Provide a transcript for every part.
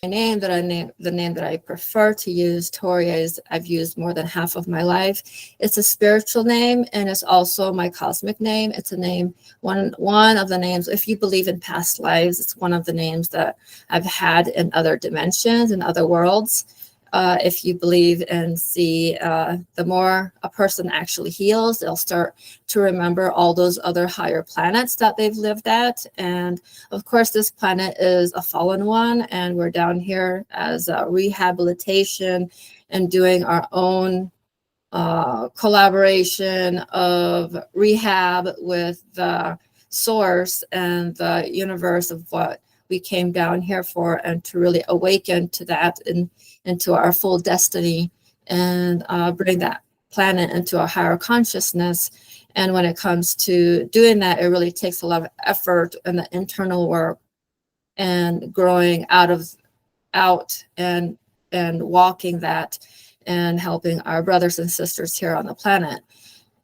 name that the name that I prefer to use, Toria, is I've used more than half of my life. It's a spiritual name, and it's also my cosmic name. It's a name, one of the names. If you believe in past lives, it's one of the names that I've had in other dimensions, in other worlds. If you believe and see, the more a person actually heals, they'll start to remember all those other higher planets that they've lived at. And of course, this planet is a fallen one, and we're down here as a rehabilitation and doing our own collaboration of rehab with the source and the universe of what we came down here for, and to really awaken to that and into our full destiny, and bring that planet into a higher consciousness. And when it comes to doing that, it really takes a lot of effort and the internal work, and growing out and walking that, and helping our brothers and sisters here on the planet.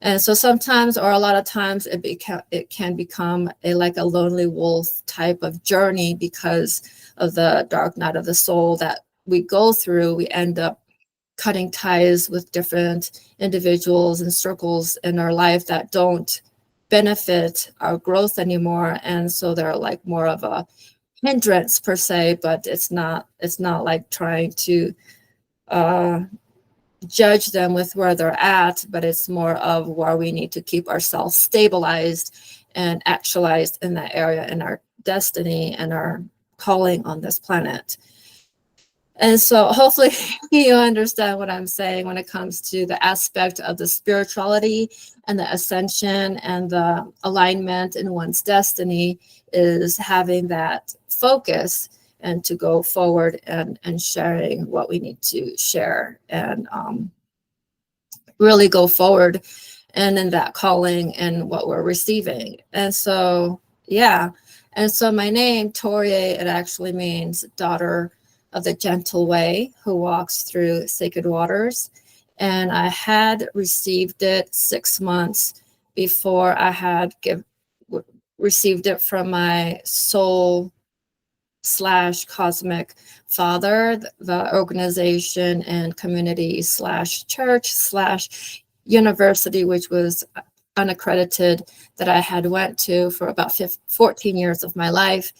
And so sometimes, or a lot of times, it can become like a lonely wolf type of journey because of the dark night of the soul that we go through. We end up cutting ties with different individuals and circles in our life that don't benefit our growth anymore. And so they're like more of a hindrance per se, but it's not like trying to judge them with where they're at, but it's more of where we need to keep ourselves stabilized and actualized in that area, in our destiny and our calling on this planet. And so hopefully you understand what I'm saying when it comes to the aspect of the spirituality and the ascension and the alignment in one's destiny, is having that focus and to go forward and sharing what we need to share, and really go forward and in that calling and what we're receiving. And so, yeah. And so my name, Toria, it actually means daughter of the gentle way who walks through sacred waters. And I had received it 6 months before I had received it from my soul / cosmic father, the organization and community / church / university, which was unaccredited, that I had went to for about 14 years of my life.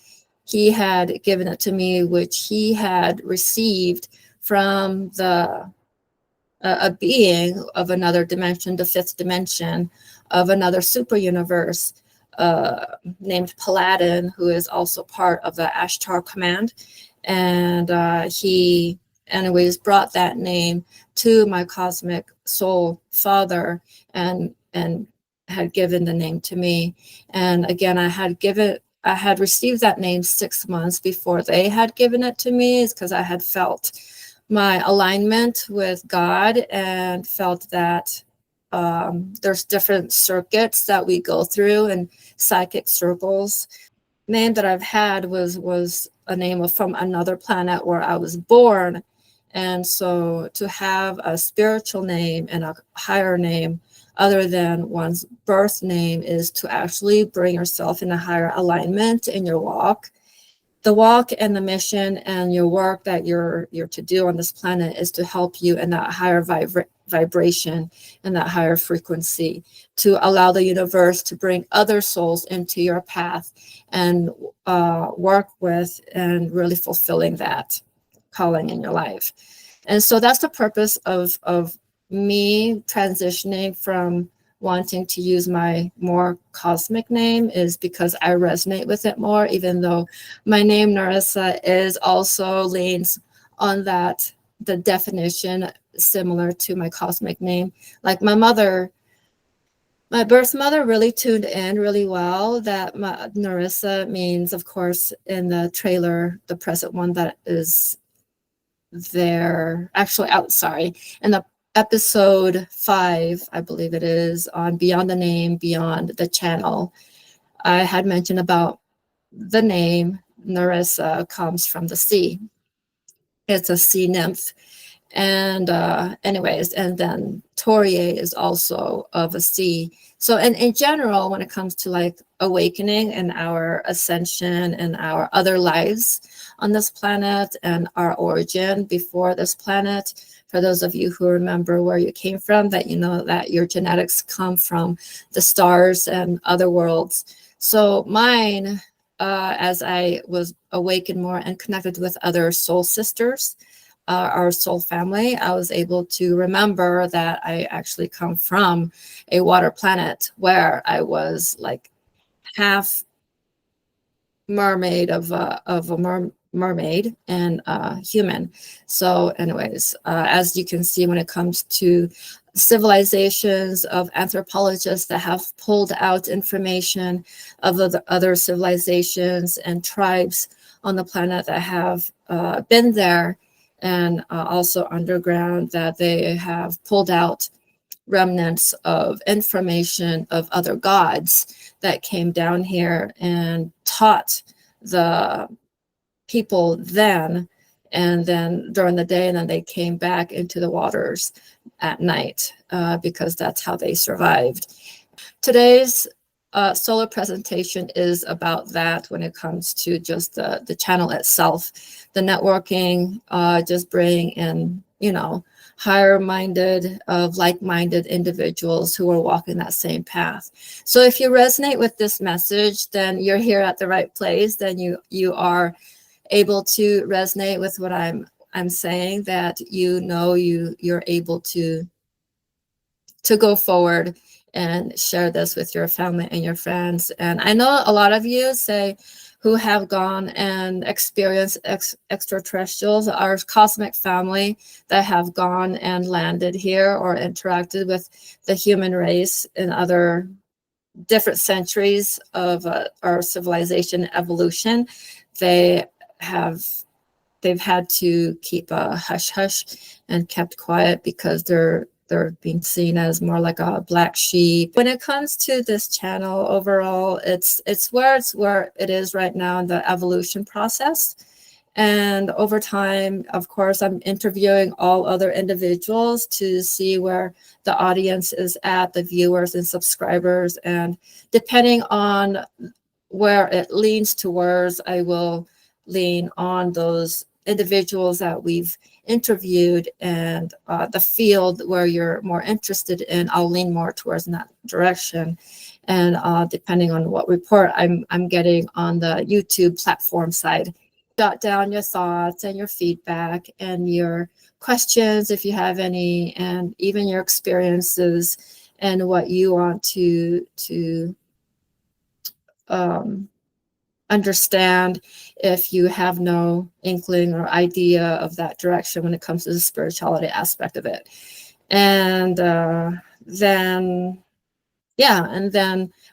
He had given it to me, which he had received from a being of another dimension, the 5th dimension of another super universe, named Paladin, who is also part of the Ashtar command. And he anyways brought that name to my cosmic soul father, and had given the name to me. And again, I had received that name 6 months before they had given it to me, is because I had felt my alignment with God, and felt that there's different circuits that we go through and psychic circles. Name that I've had was a name from another planet where I was born. And so to have a spiritual name and a higher name other than one's birth name is to actually bring yourself in a higher alignment in your walk. The walk and the mission and your work that you're to do on this planet is to help you in that higher vibration and that higher frequency, to allow the universe to bring other souls into your path and work with, and really fulfilling that calling in your life. And so that's the purpose of me transitioning from wanting to use my more cosmic name, is because I resonate with it more, even though my name Narissa is also leans on that, the definition similar to my cosmic name. Like my birth mother really tuned in really well that Narissa means, of course, in the trailer, the present one that is there, actually, in the episode 5, I believe it is, on Beyond the Name, Beyond the Channel, I had mentioned about the name Narissa comes from the sea. It's a sea nymph, And anyways, and then Taurier is also of a sea. So in general, when it comes to like awakening and our ascension and our other lives on this planet and our origin before this planet, for those of you who remember where you came from, that you know that your genetics come from the stars and other worlds. So mine, as I was awakened more and connected with other soul sisters, our soul family, I was able to remember that I actually come from a water planet where I was like half mermaid of a mermaid and human. So anyways, as you can see, when it comes to civilizations of anthropologists that have pulled out information of the other civilizations and tribes on the planet that have been there, and also underground, that they have pulled out remnants of information of other gods that came down here and taught the people then, and then during the day, and then they came back into the waters at night, because that's how they survived. Today's solar presentation is about that when it comes to just the channel itself, the networking, just bring in, you know, higher-minded, of like-minded individuals who are walking that same path. So if you resonate with this message, then you're here at the right place. Then you are able to resonate with what I'm saying, that you're able to go forward and share this with your family and your friends. And I know a lot of you say who have gone and experienced extraterrestrials, our cosmic family that have gone and landed here or interacted with the human race in other different centuries of our civilization evolution. They've had to keep a hush hush and kept quiet because they're being seen as more like a black sheep. When it comes to this channel overall, it's where it is right now in the evolution process. And over time, of course, I'm interviewing all other individuals to see where the audience is at, the viewers and subscribers. And depending on where it leans towards, I will lean on those individuals that we've interviewed, and the field where you're more interested in, I'll lean more towards in that direction. And depending on what report I'm getting on the YouTube platform side, jot down your thoughts and your feedback and your questions if you have any, and even your experiences and what you want to understand if you have no inkling or idea of that direction when it comes to the spirituality aspect of it. And then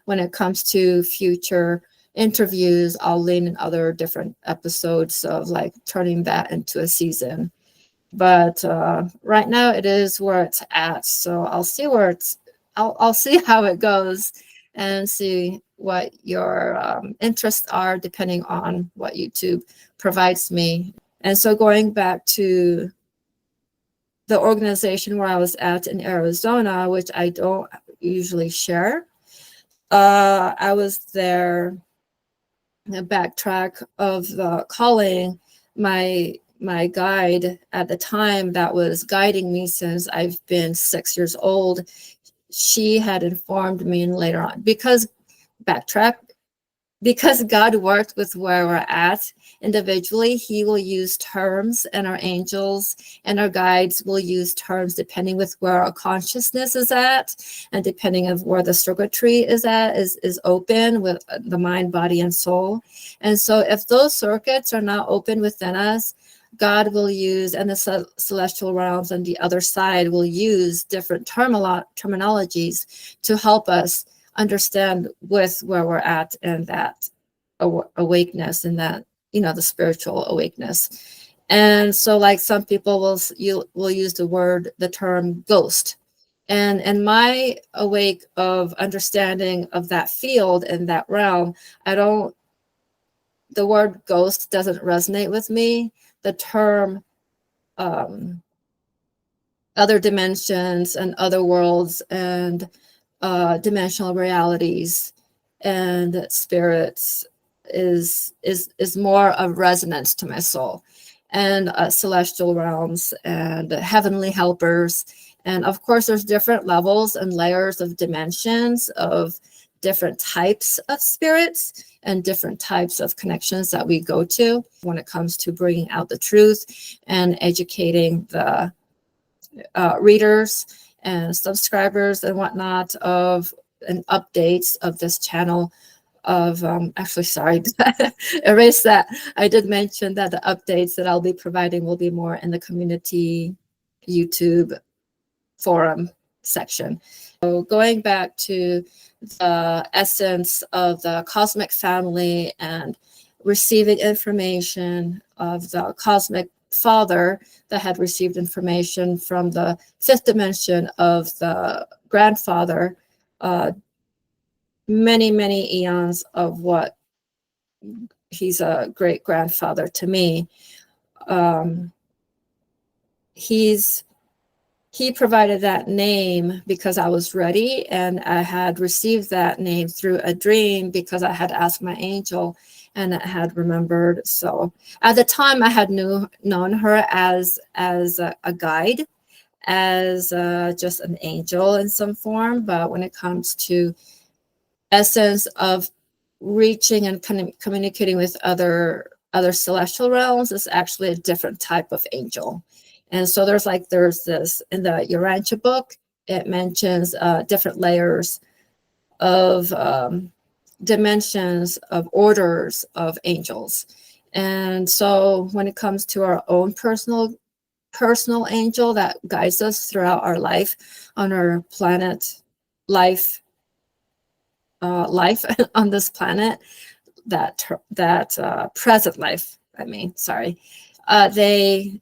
when it comes to future interviews, I'll lean in other different episodes of like turning that into a season. But right now it is where it's at. So I'll see where I'll see how it goes and see what your interests are depending on what YouTube provides me. And so going back to the organization where I was at in Arizona, which I don't usually share, I was there, a backtrack of the calling. My guide at the time that was guiding me since I've been 6 years old, she had informed me, and later on, because God worked with where we're at individually, he will use terms, and our angels and our guides will use terms depending with where our consciousness is at, and depending of where the circuitry is at, is open with the mind, body, and soul. And so if those circuits are not open within us, God will use, and the celestial realms and the other side will use different terminologies to help us understand with where we're at, and that awakeness, and that, you know, the spiritual awakeness. And so like some people will use the term ghost. And in my awake of understanding of that field and that realm, the word ghost doesn't resonate with me. The term other dimensions and other worlds and dimensional realities and spirits is more of resonance to my soul, and celestial realms and heavenly helpers. And of course, there's different levels and layers of dimensions of different types of spirits and different types of connections that we go to when it comes to bringing out the truth and educating the readers and subscribers and whatnot of and updates of this channel of actually, sorry, erase that. I did mention that the updates that I'll be providing will be more in the community YouTube forum section. So going back to the essence of the cosmic family and receiving information of the cosmic father that had received information from the fifth dimension of the grandfather, many eons of what he's a great grandfather to me. He provided that name because I was ready, and I had received that name through a dream because I had asked my angel and I had remembered. So at the time I had known her as a guide, as just an angel in some form. But when it comes to essence of reaching and communicating with other celestial realms, is actually a different type of angel. And so there's this in the Urantia book, it mentions different layers of dimensions of orders of angels. And so when it comes to our own personal angel that guides us throughout our life on our planet, life on this planet, that present life, I mean, sorry, they're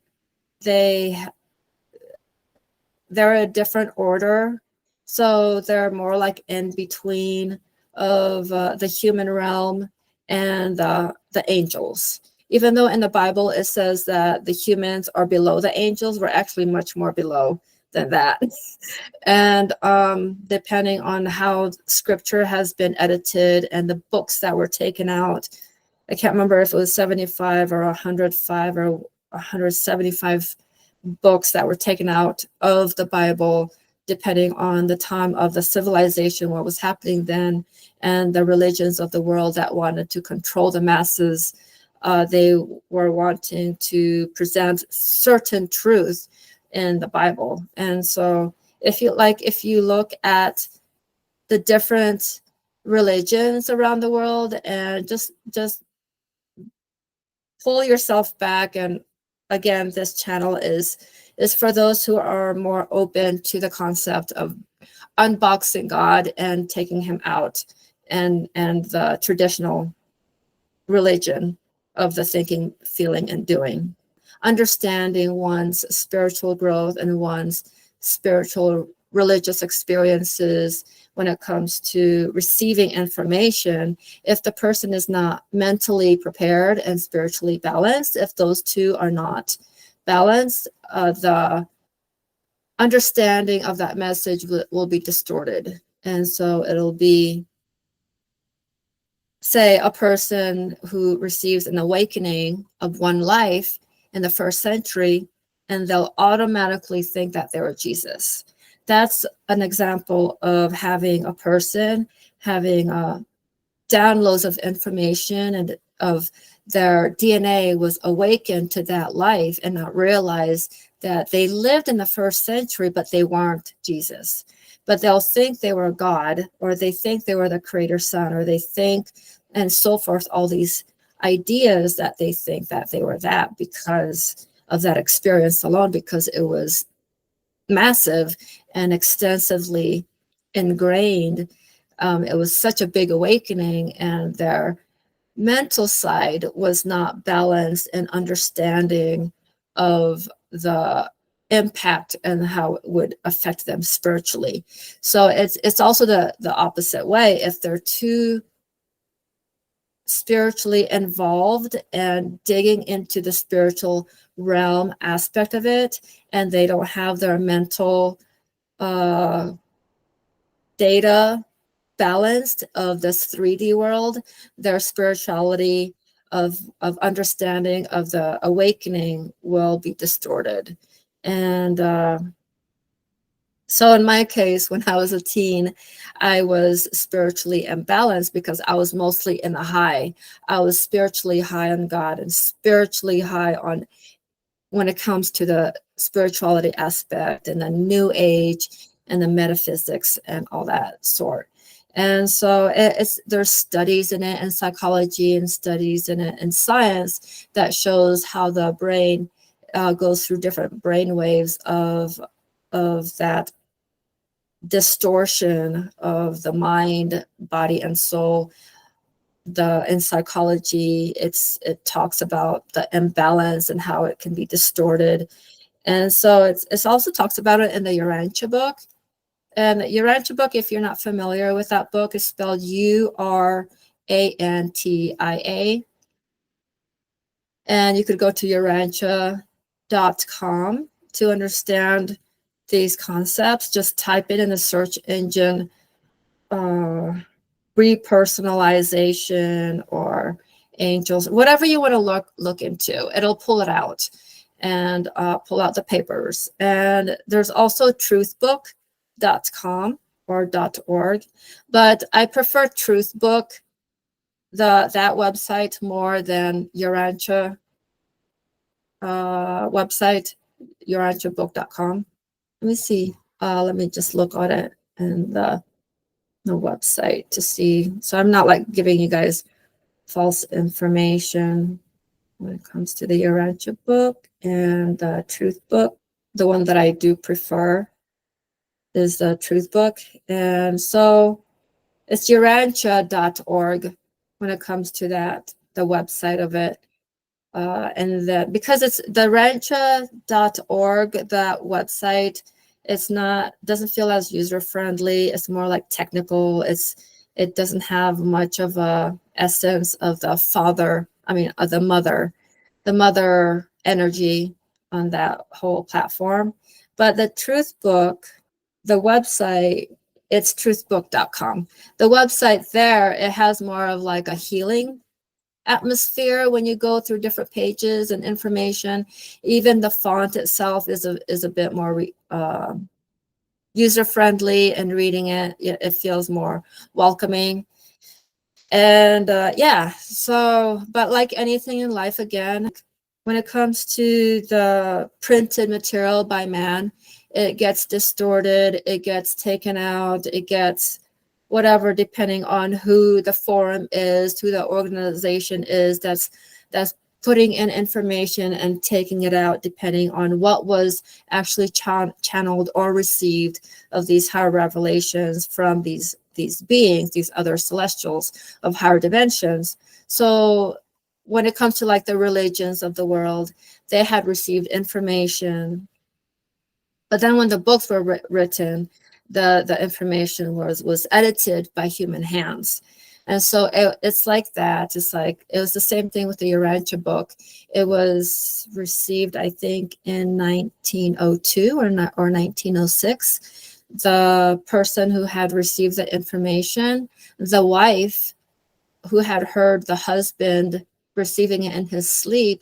a different order. So they're more like in between of the human realm and the angels. Even though in the Bible it says that the humans are below the angels, we're actually much more below than that. And depending on how scripture has been edited and the books that were taken out, I can't remember if it was 75 or 105 or 175 books that were taken out of the Bible, depending on the time of the civilization, what was happening then, and the religions of the world that wanted to control the masses. They were wanting to present certain truth in the Bible. And so if you look at the different religions around the world and just pull yourself back, and again, this channel is for those who are more open to the concept of unboxing God and taking him out, and the traditional religion of the thinking, feeling, and doing. Understanding one's spiritual growth and one's spiritual religious experiences when it comes to receiving information. If the person is not mentally prepared and spiritually balanced, if those two are not balanced, the understanding of that message will be distorted. And so it'll be, say, a person who receives an awakening of one life in the first century, and they'll automatically think that they're Jesus. That's an example of having a person having downloads of information and of their DNA was awakened to that life and not realize that they lived in the first century, but they weren't Jesus. But they'll think they were God, or they think they were the creator's son, or they think, and so forth, all these ideas that they think that they were that because of that experience alone, because it was massive and extensively ingrained. It was such a big awakening, and their mental side was not balanced in understanding of the impact and how it would affect them spiritually. So it's also the opposite way. If they're too spiritually involved and digging into the spiritual realm aspect of it, and they don't have their mental data balanced of this 3D world, their spirituality of understanding of the awakening will be distorted. And so in my case, when I was a teen, I was spiritually imbalanced because I was mostly in the high. I was spiritually high on God and spiritually high on when it comes to the spirituality aspect and the new age and the metaphysics and all that sort. And so there's studies in it in psychology and studies in it in science that shows how the brain goes through different brain waves of that distortion of the mind, body, and soul. In psychology, it talks about the imbalance and how it can be distorted. And so it's also talks about it in the Urantia book. And the Urantia book, if you're not familiar with that book, is spelled Urantia. And you could go to urantia.com to understand these concepts. Just type it in the search engine, repersonalization or angels, whatever you want to look into, it'll pull it out and pull out the papers. And there's also truthbook.com or .org, but I prefer Truthbook, that website, more than Urantia website, urantiabook.com. Let me see. Let me just look on it and the website to see. So I'm not like giving you guys false information when it comes to the Urantia book and the Truth book. The one that I do prefer is the Truth book. And so it's urantia.org when it comes to that, the website of it. And that because it's the urantia.org, that website, it's doesn't feel as user friendly. It's more like technical. It doesn't have much of a essence of the of the mother energy on that whole platform. But the Truth book, the website, it's truthbook.com. The website there, it has more of like a healing atmosphere when you go through different pages and information. Even the font itself is a bit more user friendly, and reading it feels more welcoming. And so, but like anything in life, again, when it comes to the printed material by man, it gets distorted, it gets taken out, it gets whatever, depending on who the forum is, who the organization is that's putting in information and taking it out, depending on what was actually channeled or received of these higher revelations from these beings, these other celestials of higher dimensions. So when it comes to like the religions of the world, they had received information, but then when the books were written, the information was edited by human hands. And so it's like that. It's like, it was the same thing with the Urantia book. It was received, I think, in 1902 or 1906. The person who had received the information, the wife who had heard the husband receiving it in his sleep,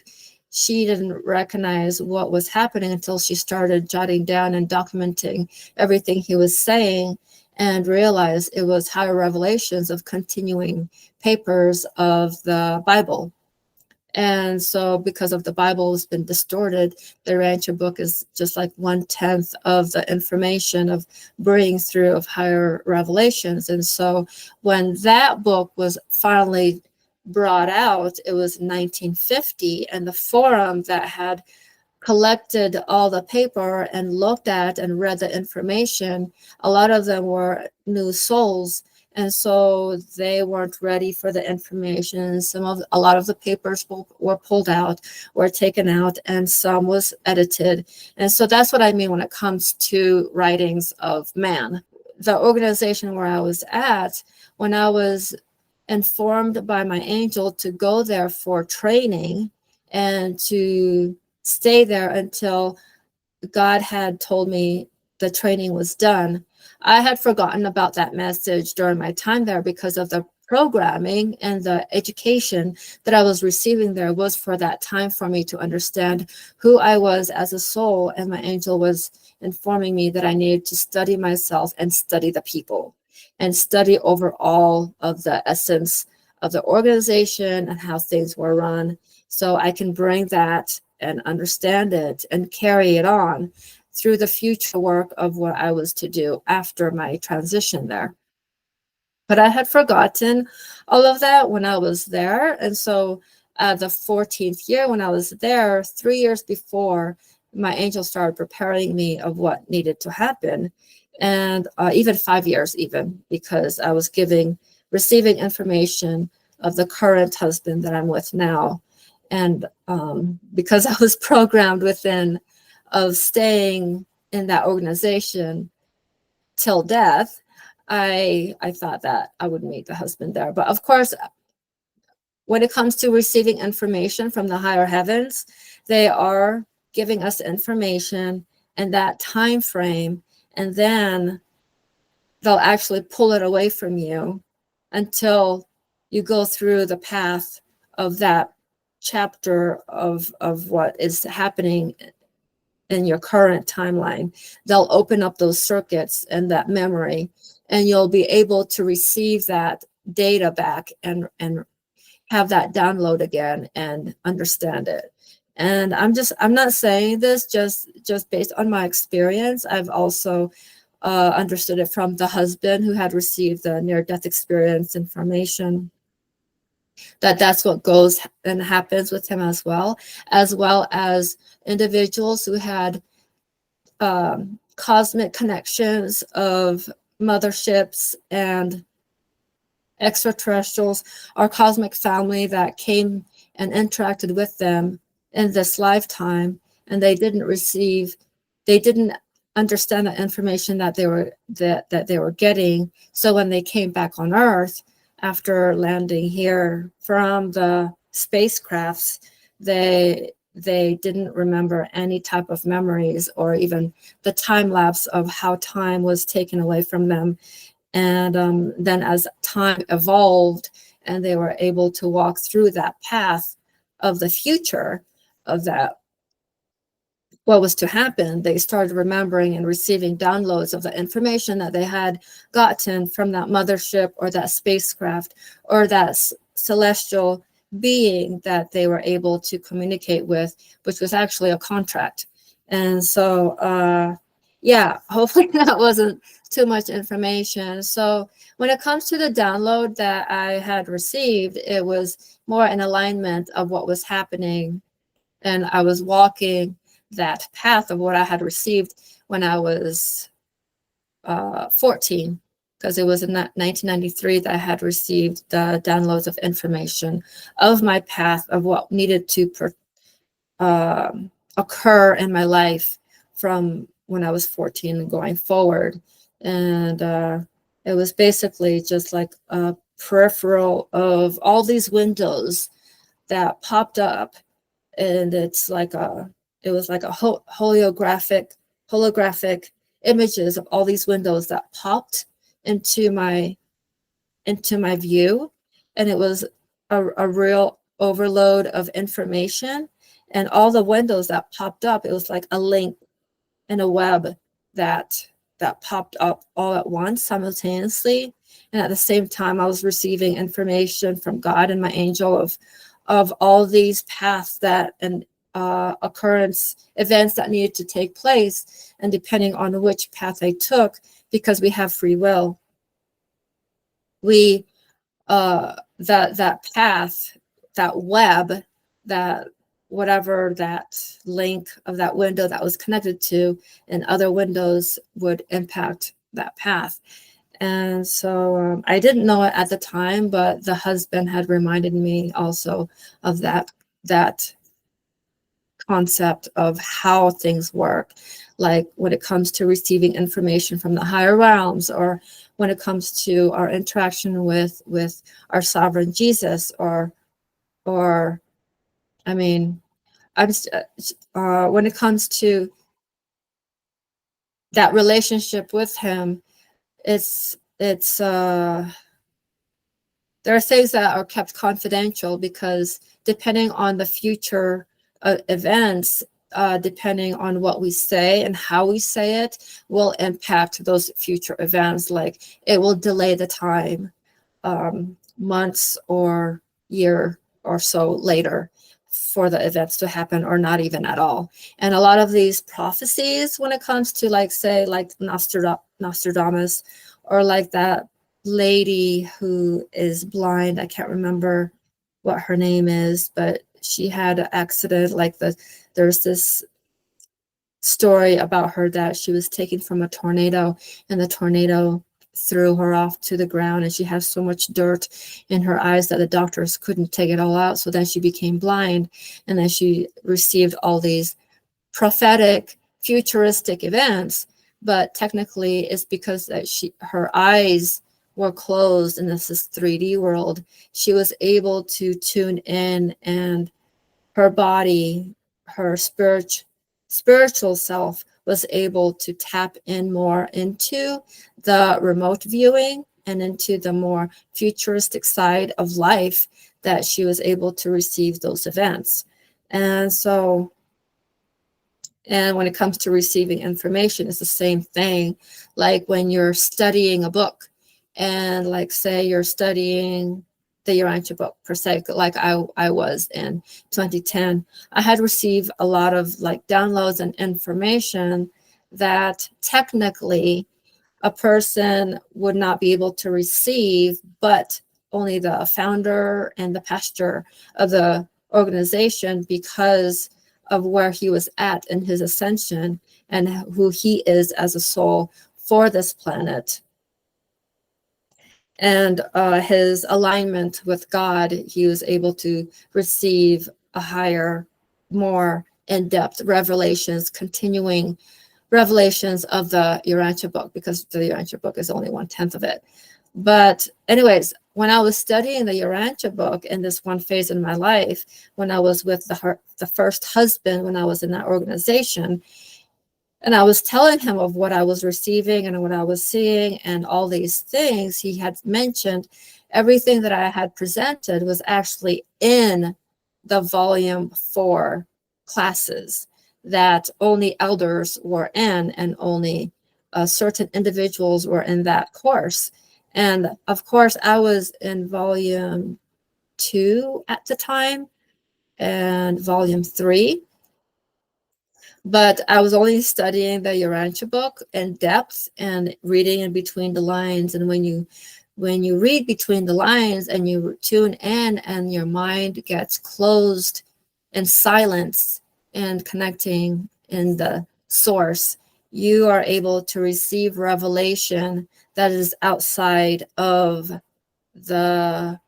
she didn't recognize what was happening until she started jotting down and documenting everything he was saying, and realized it was higher revelations of continuing papers of the Bible. And so because of the Bible has been distorted, the Urantia book is just like 1/10 of the information of bringing through of higher revelations. And so when that book was finally brought out, it was 1950, and the forum that had collected all the paper and looked at and read the information, a lot of them were new souls, and so they weren't ready for the information. A lot of the papers were pulled out, were taken out, and some was edited. And so that's what I mean when it comes to writings of man. The organization where I was at, when I was informed by my angel to go there for training and to stay there until God had told me the training was done. I had forgotten about that message during my time there because of the programming and the education that I was receiving there was for that time for me to understand who I was as a soul. And my angel was informing me that I needed to study myself and study the people and study over all of the essence of the organization and how things were run, so I can bring that and understand it and carry it on through the future work of what I was to do after my transition there. But I had forgotten all of that when I was there. And so the 14th year when I was there, 3 years before, my angel started preparing me of what needed to happen. And even 5 years even, because I was receiving information of the current husband that I'm with now. And because I was programmed within of staying in that organization till death, I thought that I would meet the husband there. But of course, when it comes to receiving information from the higher heavens, they are giving us information and that time frame, and then they'll actually pull it away from you until you go through the path of that chapter of what is happening in your current timeline. They'll open up those circuits and that memory, and you'll be able to receive that data back and have that download again and understand it. And I'm not saying this just based on my experience. I've also understood it from the husband who had received the near-death experience information, that's what goes and happens with him, as well as individuals who had cosmic connections of motherships and extraterrestrials, our cosmic family that came and interacted with them in this lifetime, and they didn't understand the information that they were getting. So when they came back on Earth after landing here from the spacecrafts, they didn't remember any type of memories or even the time lapse of how time was taken away from them. And then as time evolved and they were able to walk through that path of the future of that, what was to happen, they started remembering and receiving downloads of the information that they had gotten from that mothership or that spacecraft or that celestial being that they were able to communicate with, which was actually a contract. And so, yeah, hopefully that wasn't too much information. So when it comes to the download that I had received, it was more in alignment of what was happening. And I was walking that path of what I had received when I was 14, because it was in 1993 that I had received the downloads of information of my path of what needed to occur in my life from when I was 14 and going forward. And it was basically just like a peripheral of all these windows that popped up, and it was like a holographic images of all these windows that popped into my view, and it was a real overload of information. And all the windows that popped up, it was like a link in a web that popped up all at once simultaneously. And at the same time, I was receiving information from God and my angel of all these paths that and occurrence events that needed to take place. And depending on which path I took, because we have free will, we that path, that web, that whatever that link of that window that was connected to, and other windows would impact that path. And so I didn't know it at the time, but the husband had reminded me also of that concept of how things work, like when it comes to receiving information from the higher realms, or when it comes to our interaction with our sovereign Jesus, or I mean, when it comes to that relationship with him, it's there are things that are kept confidential, because depending on the future events, depending on what we say and how we say it, will impact those future events. Like, it will delay the time, months or year or so later, for the events to happen, or not even at all. And a lot of these prophecies, when it comes to, like, say, like Nostradamus, or like that lady who is blind, I can't remember what her name is, but she had an accident. Like, there's this story about her that she was taken from a tornado, and the tornado threw her off to the ground, and she has so much dirt in her eyes that the doctors couldn't take it all out. So then she became blind, and then she received all these prophetic, futuristic events. But technically, it's because that her eyes were closed in this 3D world. She was able to tune in, and her body, her spiritual self, was able to tap in more into the remote viewing and into the more futuristic side of life, that she was able to receive those events. And so, and when it comes to receiving information, it's the same thing. Like, when you're studying a book, and, like, say you're studying the Urantia book per se, like I was in 2010, I had received a lot of, like, downloads and information that technically a person would not be able to receive, but only the founder and the pastor of the organization, because of where he was at in his ascension, and who he is as a soul for this planet, and his alignment with God. He was able to receive a higher, more in-depth revelations, continuing revelations of the Urantia book, because the Urantia book is only 1/10 of it. But anyways, when I was studying the Urantia book in this one phase in my life, when I was with the first husband, when I was in that organization, and I was telling him of what I was receiving and what I was seeing and all these things, he had mentioned everything that I had presented was actually in the volume 4 classes that only elders were in, and only certain individuals were in that course. And of course, I was in volume 2 at the time, and volume 3. But I was only studying the Urantia book in depth, and reading in between the lines. And when you read between the lines, and you tune in, and your mind gets closed in silence, and connecting in the source, you are able to receive revelation that is outside of the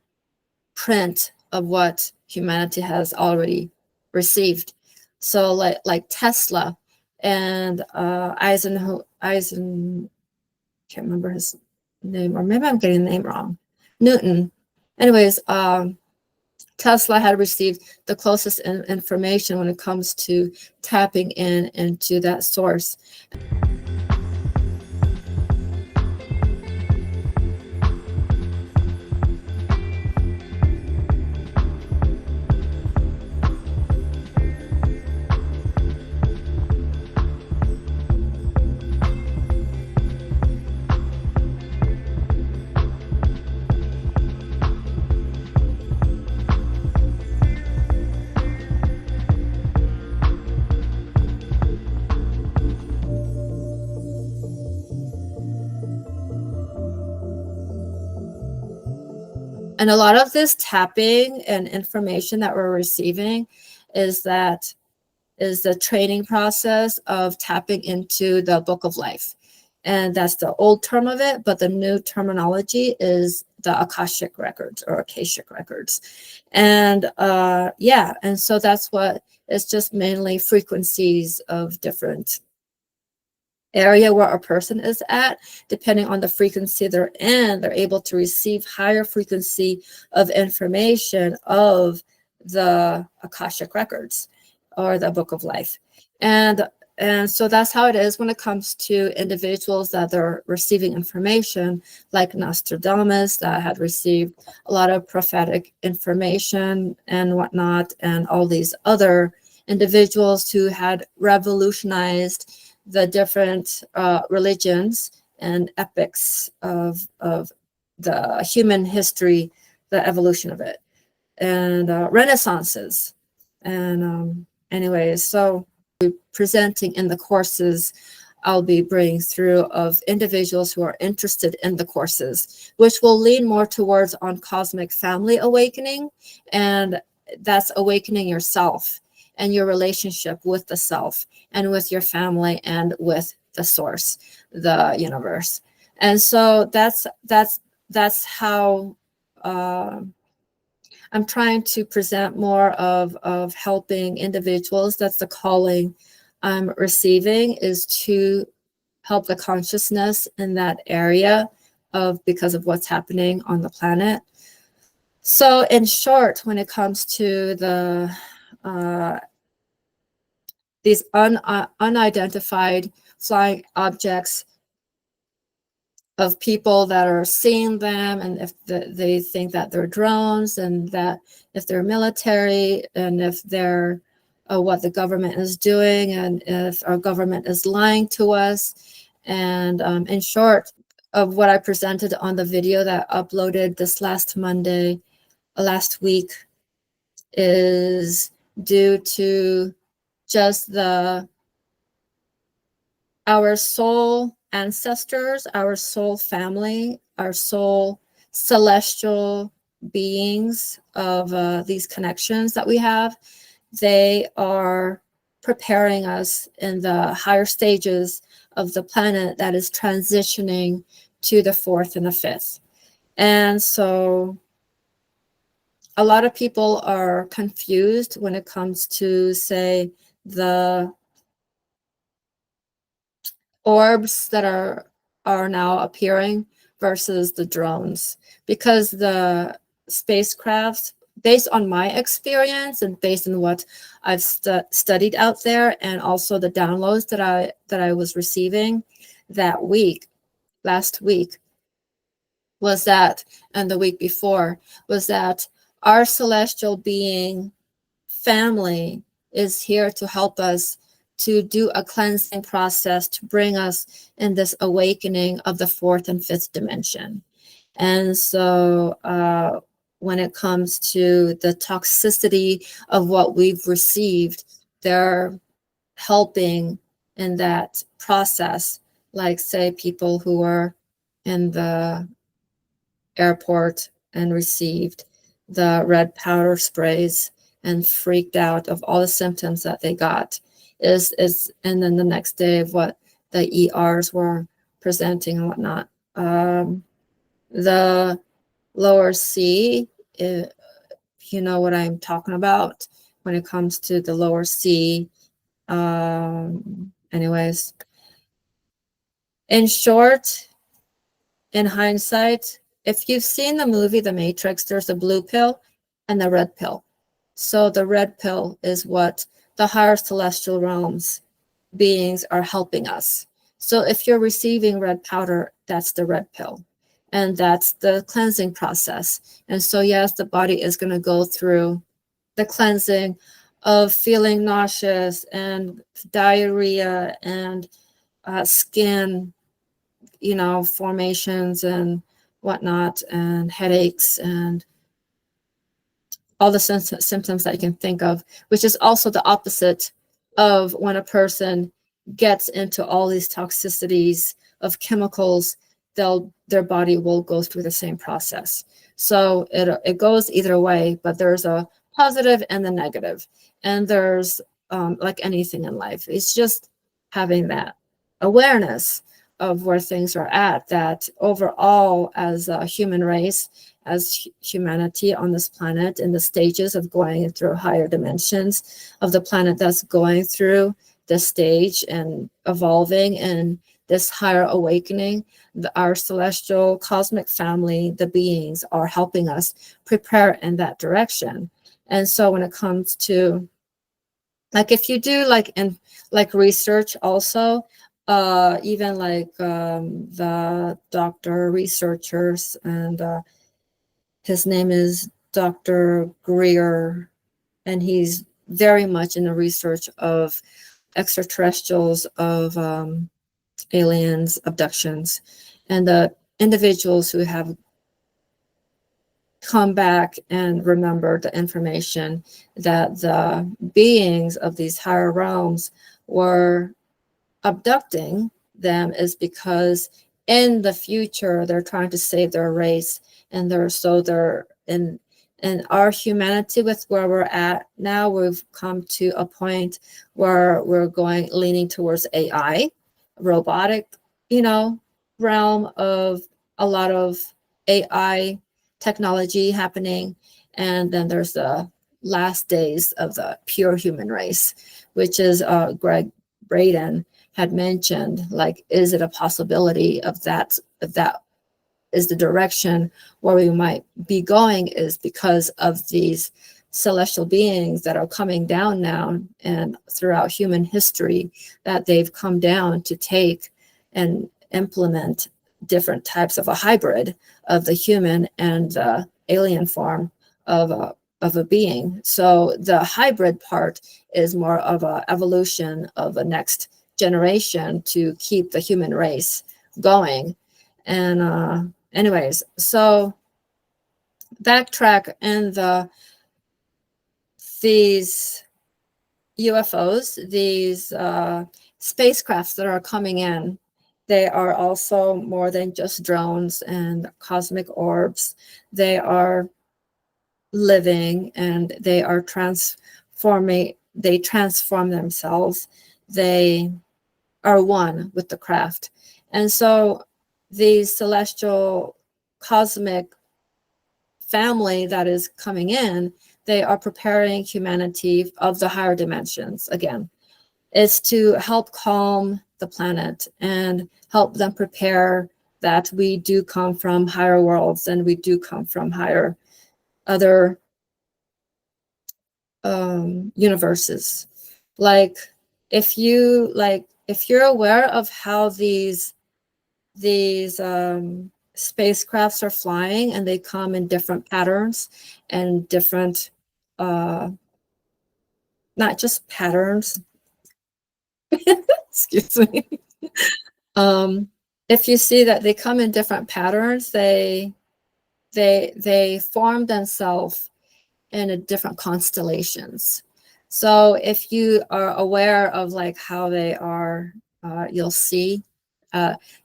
print of what humanity has already received. So, like Tesla and Eisen, can't remember his name, or maybe I'm getting the name wrong. Newton. Anyways, Tesla had received the closest information when it comes to tapping into that source. And a lot of this tapping and information that we're receiving is the training process of tapping into the book of life. And that's the old term of it, but the new terminology is the Akashic records, or Akashic records. And and so that's what it's just mainly frequencies of different area where a person is at, depending on the frequency they're in, they're able to receive higher frequency of information of the Akashic records or the Book of Life. And so that's how it is when it comes to individuals that are receiving information, like Nostradamus, that had received a lot of prophetic information and whatnot, and all these other individuals who had revolutionized the different religions and epics of the human history, the evolution of it, and renaissances. And anyways, so presenting in the courses I'll be bringing through of individuals who are interested in the courses, which will lean more towards on cosmic family awakening, and that's awakening yourself and your relationship with the self and with your family and with the source, the universe. And so that's how I'm trying to present more of helping individuals. That's the calling I'm receiving, is to help the consciousness in that area because of what's happening on the planet. So in short, when it comes to these unidentified flying objects, of people that are seeing them, and if they think that they're drones, and that if they're military, and if they're what the government is doing, and if our government is lying to us. And in short, of what I presented on the video that uploaded this last Monday, last week, is due to just our soul ancestors, our soul family, our soul celestial beings of these connections that we have. They are preparing us in the higher stages of the planet that is transitioning to the fourth and the fifth. And so a lot of people are confused when it comes to, say, the orbs that are now appearing versus the drones, because the spacecraft, based on my experience and based on what I've studied out there, and also the downloads that I was receiving that week, last week, was that, and the week before, was that our celestial being family is here to help us to do a cleansing process to bring us in this awakening of the fourth and fifth dimension. And so when it comes to the toxicity of what we've received, they're helping in that process, like, say, people who are in the airport and received the red powder sprays and freaked out of all the symptoms that they got, is and then the next day of what the ERs were presenting and whatnot. The lower C, if you know what I'm talking about when it comes to the lower C. Anyways, in short, in hindsight, if you've seen the movie The Matrix, there's a blue pill and the red pill. So the red pill is what the higher celestial realms beings are helping us. So if you're receiving red powder, that's the red pill. And that's the cleansing process. And so, yes, the body is going to go through the cleansing of feeling nauseous and diarrhea and skin, formations and whatnot, and headaches and all the symptoms that you can think of, which is also the opposite of when a person gets into all these toxicities of chemicals. Their body will go through the same process. So it goes either way, but there's a positive and the negative. And there's like anything in life, it's just having that awareness of where things are at, that overall, as a human race, as humanity on this planet, in the stages of going through higher dimensions of the planet that's going through this stage and evolving and this higher awakening, our celestial cosmic family, the beings, are helping us prepare in that direction. And so when it comes to, like, if you do like research also, even like the doctor researchers, and his name is Dr. Greer, and he's very much in the research of extraterrestrials, of aliens, abductions, and the individuals who have come back and remember the information that the beings of these higher realms were abducting them is because in the future they're trying to save their race, and they're in our humanity, with where we're at now, we've come to a point where we're leaning towards AI, robotic, realm of a lot of AI technology happening. And then there's the last days of the pure human race, which is Greg Braden had mentioned, like, is it a possibility of that, is the direction where we might be going, is because of these celestial beings that are coming down now and throughout human history, that they've come down to take and implement different types of a hybrid of the human and the alien form of a being. So the hybrid part is more of an evolution of a next generation to keep the human race going. And anyways, so backtrack, and these UFOs, these spacecrafts that are coming in, they are also more than just drones and cosmic orbs. They are living, and they are transforming. They transform themselves. They are one with the craft. And so these celestial cosmic family that is coming in, they are preparing humanity of the higher dimensions. Again, it's to help calm the planet and help them prepare that we do come from higher worlds, and we do come from higher other universes. Like, if you're aware of how these spacecrafts are flying, and they come in different patterns and different, not just patterns, excuse me. If you see that they come in different patterns, they form themselves in a different constellations. So if you are aware of like how they are, you'll see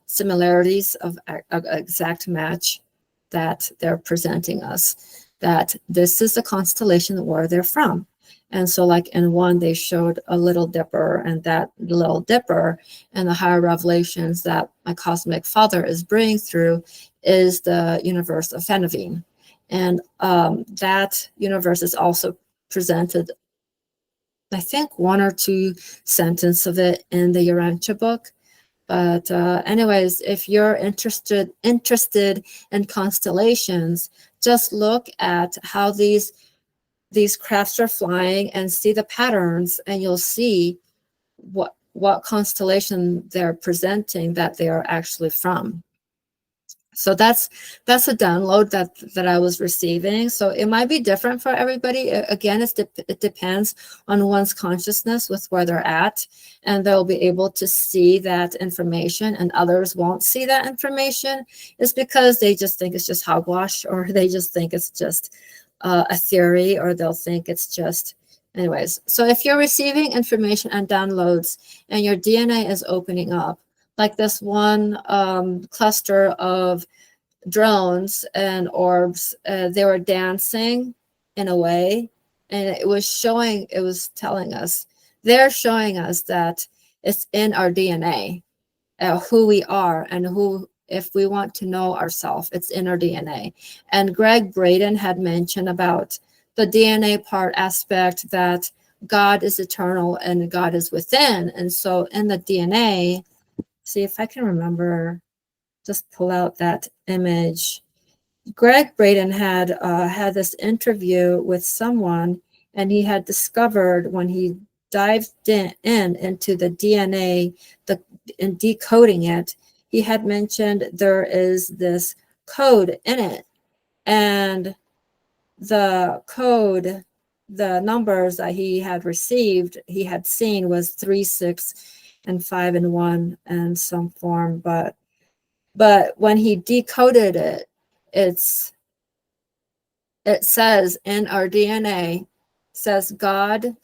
similarities of exact match that they're presenting us, that this is the constellation where they're from. And so like in one, they showed a little dipper, and that little dipper and the higher revelations that my cosmic father is bringing through is the universe of Fenavine. And that universe is also presented, I think, one or two sentences of it in the Urantia book. But anyways, if you're interested in constellations, just look at how these crafts are flying and see the patterns, and you'll see what constellation they're presenting that they are actually from. So that's a download that I was receiving. So it might be different for everybody. Again, it depends on one's consciousness with where they're at, and they'll be able to see that information, and others won't see that information. It's because they just think it's just hogwash, or they just think it's just a theory, or they'll think it's just, anyways. So if you're receiving information and downloads, and your DNA is opening up, like this one cluster of drones and orbs, they were dancing in a way, and it was telling us, they're showing us that it's in our DNA, who we are, and if we want to know ourselves, it's in our DNA. And Greg Braden had mentioned about the DNA part aspect, that God is eternal and God is within. And so in the DNA, see if I can remember, just pull out that image. Greg Braden had had this interview with someone, and he had discovered when he dived into the DNA, in decoding it, he had mentioned there is this code in it, and the code, the numbers that he had received, he had seen was 3, 6, and 5 and 1 in some form, but when he decoded it, it says in our DNA, says God/eternal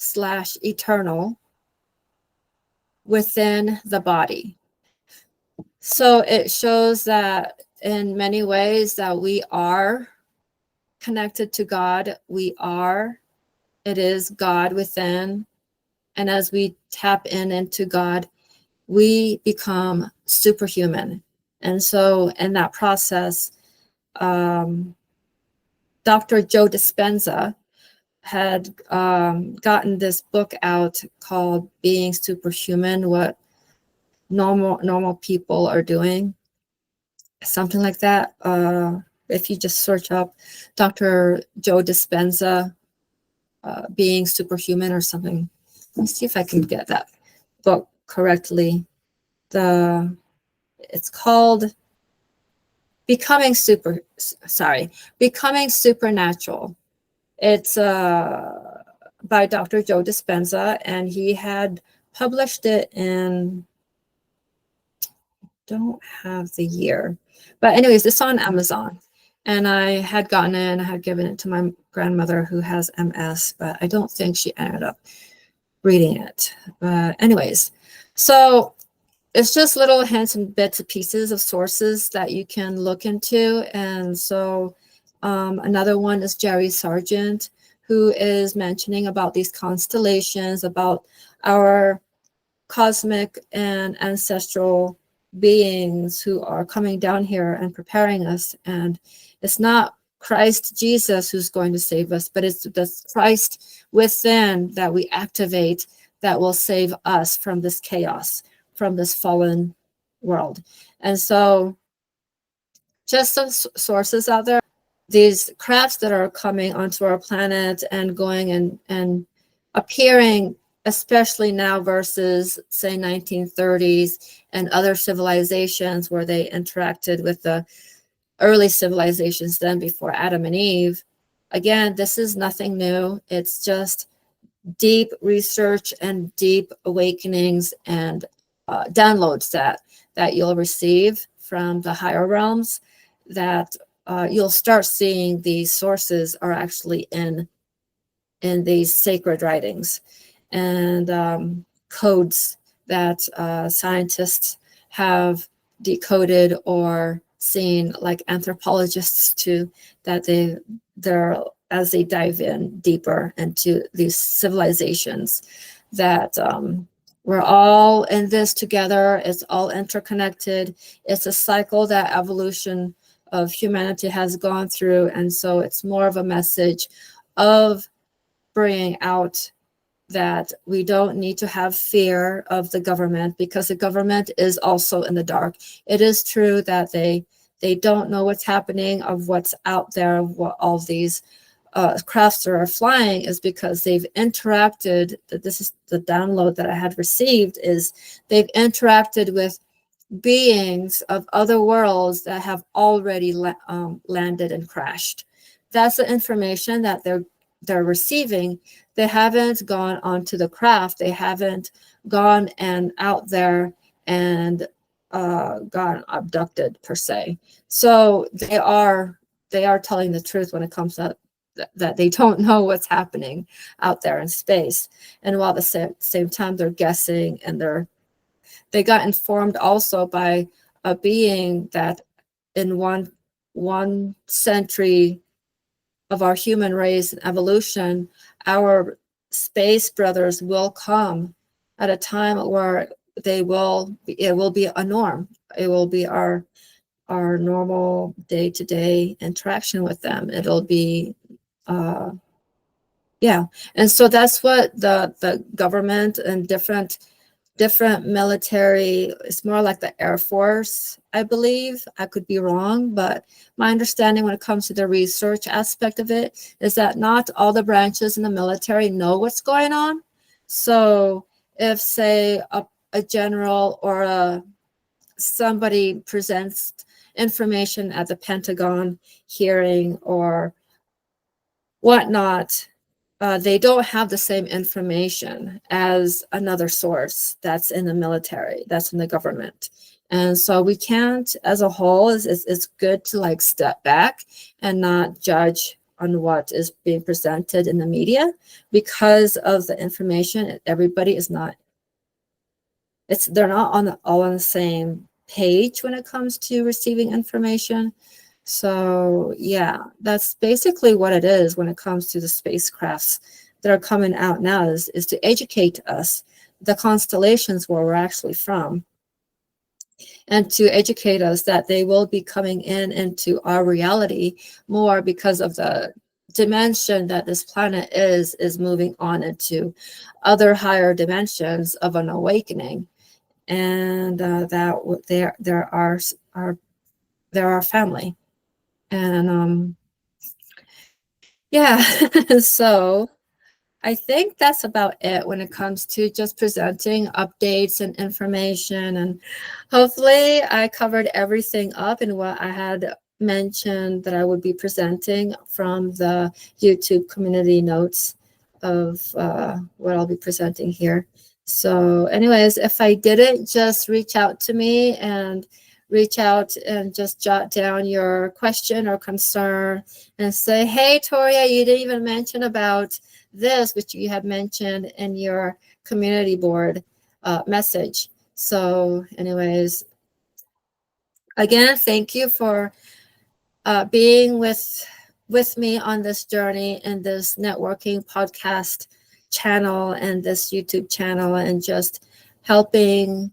within the body. So it shows that in many ways that we are connected to God. It is God within. And as we tap into God, we become superhuman. And so in that process, Dr. Joe Dispenza had gotten this book out called Being Superhuman, What Normal People Are Doing, something like that. If you just search up Dr. Joe Dispenza, Being Superhuman or something. Let me see if I can get that book correctly. It's called Becoming Supernatural. It's by Dr. Joe Dispenza, and he had published it in, don't have the year, but anyways, it's on Amazon. And I had gotten it and I had given it to my grandmother who has MS, but I don't think she ended up reading it. But anyways, so it's just little hints and bits and pieces of sources that you can look into. And so another one is Jerry Sargent, who is mentioning about these constellations, about our cosmic and ancestral beings who are coming down here and preparing us. And it's not Christ Jesus who's going to save us, but it's the Christ within that we activate that will save us from this chaos, from this fallen world. And so just some sources out there, these crafts that are coming onto our planet and going and appearing, especially now versus say 1930s and other civilizations where they interacted with the early civilizations then before Adam and Eve. Again, this is nothing new. It's just deep research and deep awakenings and downloads that you'll receive from the higher realms, that you'll start seeing these sources are actually in these sacred writings and codes that scientists have decoded or seen, like anthropologists too, that they're as they dive in deeper into these civilizations, that we're all in this together. It's all interconnected. It's a cycle that evolution of humanity has gone through. And so it's more of a message of bringing out that we don't need to have fear of the government, because the government is also in the dark. It is true that they don't know what's happening, of what's out there, what all these crafts that are flying, is because they've interacted. This is the download that I had received, is they've interacted with beings of other worlds that have already landed and crashed. That's the information that they're receiving. They haven't gone onto the craft. They haven't gone and out there and gone abducted per se. So they are telling the truth when it comes to that they don't know what's happening out there in space. And while at the same time they're guessing, and they got informed also by a being that in one century of our human race and evolution, our space brothers will come at a time where it will be a norm. It will be our normal day-to-day interaction with them. It'll be Yeah, and so that's what the government and different military, it's more like the Air Force, I believe. I could be wrong, but my understanding when it comes to the research aspect of it is that not all the branches in the military know what's going on. So if, say, a general or somebody presents information at the Pentagon hearing or whatnot, they don't have the same information as another source that's in the military, that's in the government. And so we can't, as a whole, it's good to like step back and not judge on what is being presented in the media because of the information. Everybody is not, they're not all on the same page when it comes to receiving information. So yeah, that's basically what it is when it comes to the spacecrafts that are coming out now is to educate us, the constellations where we're actually from, and to educate us that they will be coming into our reality more because of the dimension that this planet is moving on into other higher dimensions of an awakening, and that they're our family. And yeah, so I think that's about it when it comes to just presenting updates and information. And hopefully I covered everything up in what I had mentioned that I would be presenting from the YouTube community notes of what I'll be presenting here. So anyways, if I didn't, just reach out to me and just jot down your question or concern and say, hey, Toria, you didn't even mention about this, which you had mentioned in your community board message. So anyways, again, thank you for being with me on this journey in this networking podcast channel and this YouTube channel, and just helping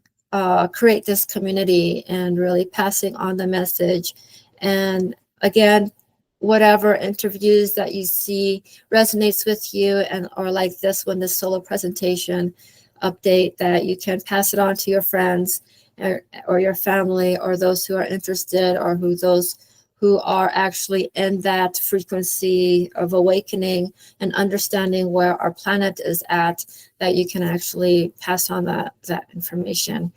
create this community and really passing on the message. And again, whatever interviews that you see resonates with you, and or like this one, this solo presentation update, that you can pass it on to your friends or your family, or those who are interested, or those who are actually in that frequency of awakening and understanding where our planet is at, that you can actually pass on that information.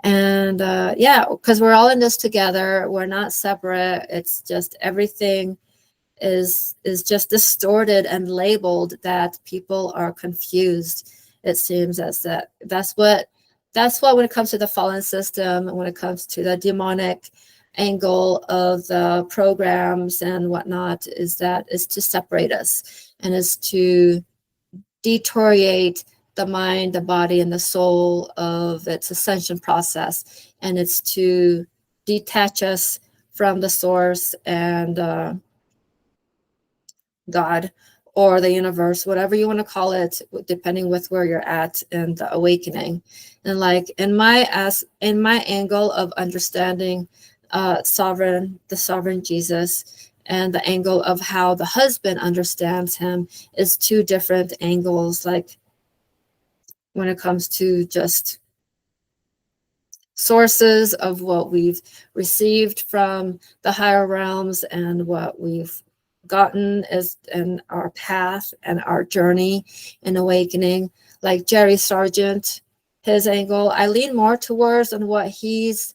And yeah, because we're all in this together. We're not separate. It's just everything is just distorted and labeled that people are confused. It seems as that's what when it comes to the fallen system, when it comes to the demonic angle of the programs and whatnot, is to separate us, and is to deteriorate the mind, the body, and the soul of its ascension process, and it's to detach us from the source and God or the universe, whatever you want to call it, depending with where you're at in the awakening. And like in my angle of understanding the sovereign Jesus, and the angle of how the husband understands him, is two different angles. Like when it comes to just sources of what we've received from the higher realms and what we've gotten is in our path and our journey in awakening. Like Jerry Sargent, his angle, I lean more towards on what he's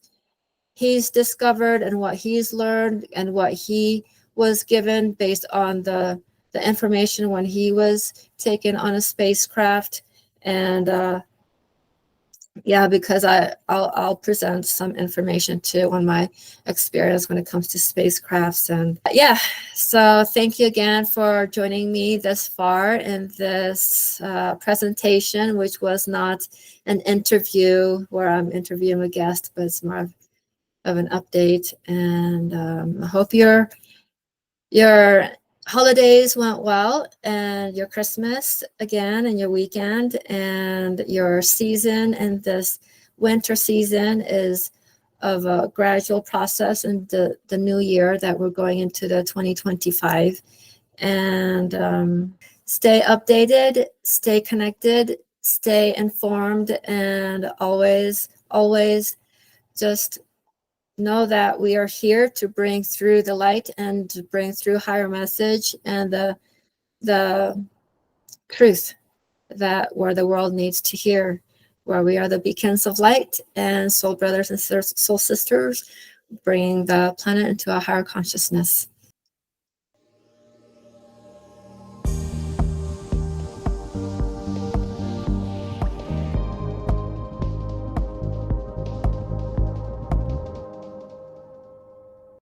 discovered and what he's learned and what he was given based on the information when he was taken on a spacecraft. And yeah, because I'll present some information too on my experience when it comes to spacecrafts. And yeah, so thank you again for joining me this far in this presentation, which was not an interview where I'm interviewing a guest, but it's more of an update. And I hope your holidays went well, and your Christmas again, and your weekend, and your season, and this winter season is of a gradual process, and the new year that we're going into, the 2025. And stay updated, stay connected, stay informed, and always, always just know that we are here to bring through the light and to bring through higher message and the truth that where the world needs to hear, where we are the beacons of light and soul brothers and soul sisters, bringing the planet into a higher consciousness.